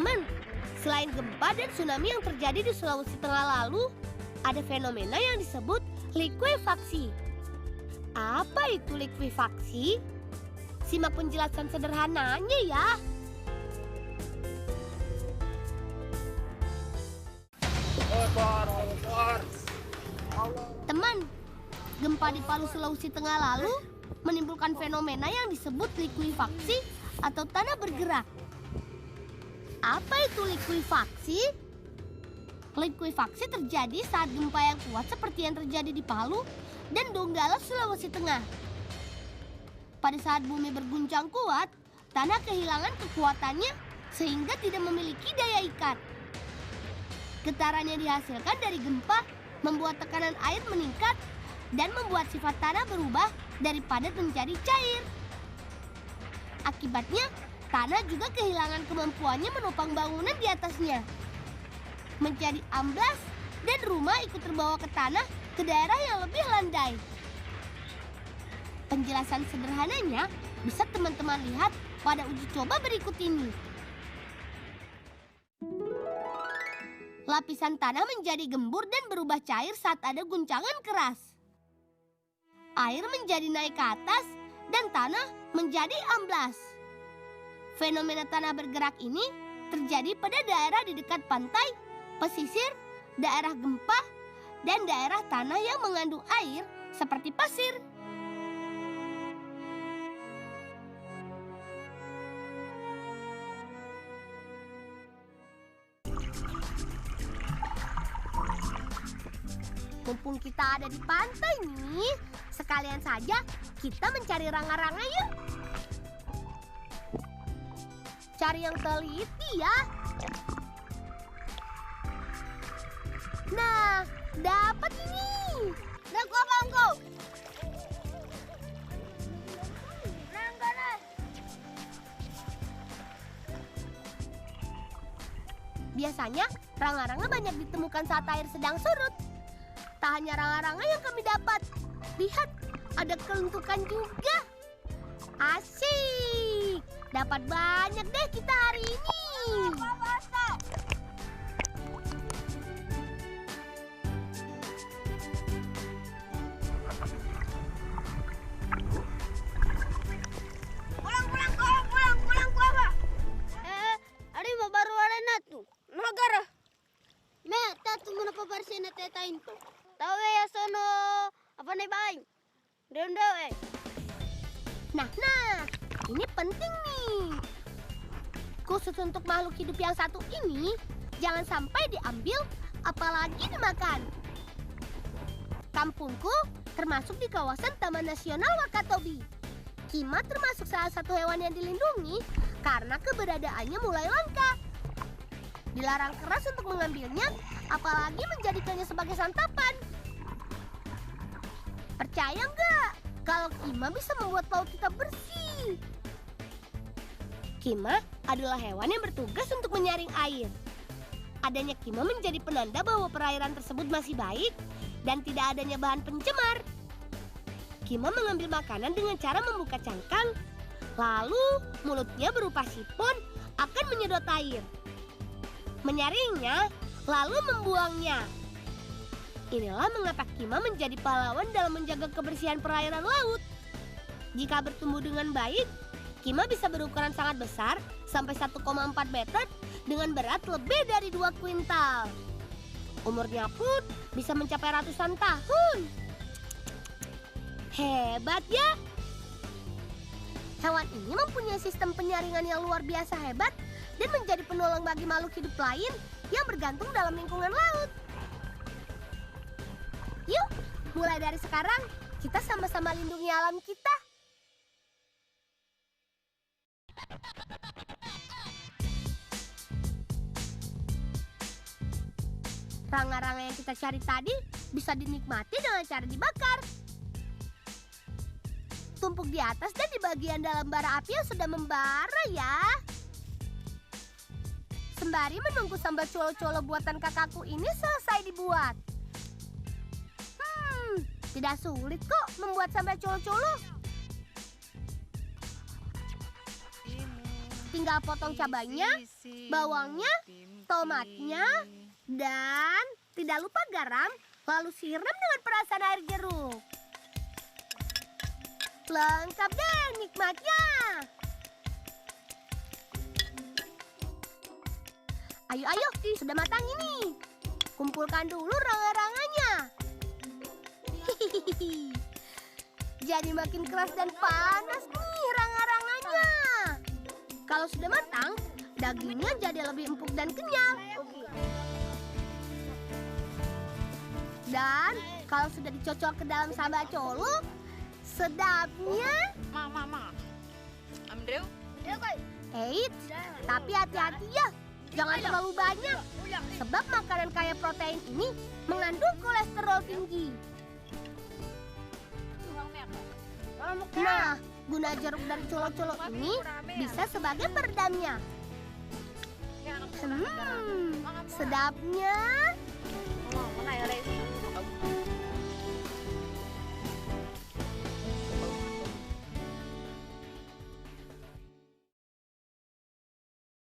Teman-teman, selain gempa dan tsunami yang terjadi di Sulawesi Tengah lalu, ada fenomena yang disebut likuifaksi. Apa itu likuifaksi? Simak penjelasan sederhananya ya. Teman, gempa di Palu, Sulawesi Tengah lalu menimbulkan fenomena yang disebut likuifaksi atau tanah bergerak. Apa itu likuifaksi? Likuifaksi terjadi saat gempa yang kuat seperti yang terjadi di Palu dan Donggala, Sulawesi Tengah. Pada saat bumi berguncang kuat, tanah kehilangan kekuatannya sehingga tidak memiliki daya ikat. Getaran yang dihasilkan dari gempa membuat tekanan air meningkat dan membuat sifat tanah berubah dari padat menjadi cair. Akibatnya, tanah juga kehilangan kemampuannya menopang bangunan di atasnya. Menjadi amblas dan rumah ikut terbawa ke tanah ke daerah yang lebih landai. Penjelasan sederhananya bisa teman-teman lihat pada uji coba berikut ini. Lapisan tanah menjadi gembur dan berubah cair saat ada guncangan keras. Air menjadi naik ke atas dan tanah menjadi amblas. Fenomena tanah bergerak ini terjadi pada daerah di dekat pantai, pesisir, daerah gempa, dan daerah tanah yang mengandung air seperti pasir. Mumpung kita ada di pantai nih, sekalian saja kita mencari ranga-ranga yuk. Cari yang teliti ya. Nah, dapat ini. Naku apa engkau? Rangga. Biasanya, ranga-ranga banyak ditemukan saat air sedang surut. Tak hanya ranga-ranga yang kami dapat. Lihat, ada keluntukan juga. Asik. Dapat banyak deh kita hari ini. Pulang. Ari baru arena tu. Nagara. Me, tatu muna pa parsina tetain to. Tahu ya sono apa nih baing? Dendo Nah, ini penting nih. Khusus untuk makhluk hidup yang satu ini, jangan sampai diambil, apalagi dimakan. Kampungku termasuk di kawasan Taman Nasional Wakatobi. Kima termasuk salah satu hewan yang dilindungi karena keberadaannya mulai langka. Dilarang keras untuk mengambilnya, apalagi menjadikannya sebagai santapan. Percaya nggak kalau Kima bisa membuat laut kita bersih? Kima adalah hewan yang bertugas untuk menyaring air. Adanya Kima menjadi penanda bahwa perairan tersebut masih baik dan tidak adanya bahan pencemar. Kima mengambil makanan dengan cara membuka cangkang, lalu mulutnya berupa sipon akan menyedot air. Menyaringnya, lalu membuangnya. Inilah mengapa Kima menjadi pahlawan dalam menjaga kebersihan perairan laut. Jika bertumbuh dengan baik, Kima bisa berukuran sangat besar sampai 1,4 meter dengan berat lebih dari 2 kuintal. Umurnya pun bisa mencapai ratusan tahun. Hebat ya! Hewan ini mempunyai sistem penyaringan yang luar biasa hebat dan menjadi penolong bagi makhluk hidup lain yang bergantung dalam lingkungan laut. Yuk, mulai dari sekarang kita sama-sama lindungi alam kita. Ranga-ranga yang kita cari tadi bisa dinikmati dengan cara dibakar. Tumpuk di atas dan di bagian dalam bara api yang sudah membara ya. Sembari menunggu sambal colo-colo buatan kakakku ini selesai dibuat. Tidak sulit kok membuat sambal colo-colo. Tinggal potong cabainya, bawangnya, tomatnya, dan tidak lupa garam, lalu siram dengan perasan air jeruk. Lengkap deh nikmatnya. Ayo, sudah matang ini. Kumpulkan dulu ranga-ranganya. Hihihi. Jadi makin keras dan panas nih ranga-ranganya. Kalau sudah matang, dagingnya jadi lebih empuk dan kenyal. Dan kalau sudah dicocol ke dalam sambal colo, sedapnya. Eits, tapi hati-hati ya. Jangan terlalu banyak. Sebab makanan kaya protein ini mengandung kolesterol tinggi. Nah, guna jeruk dan colo-colo ini bisa sebagai peredamnya. Sedapnya.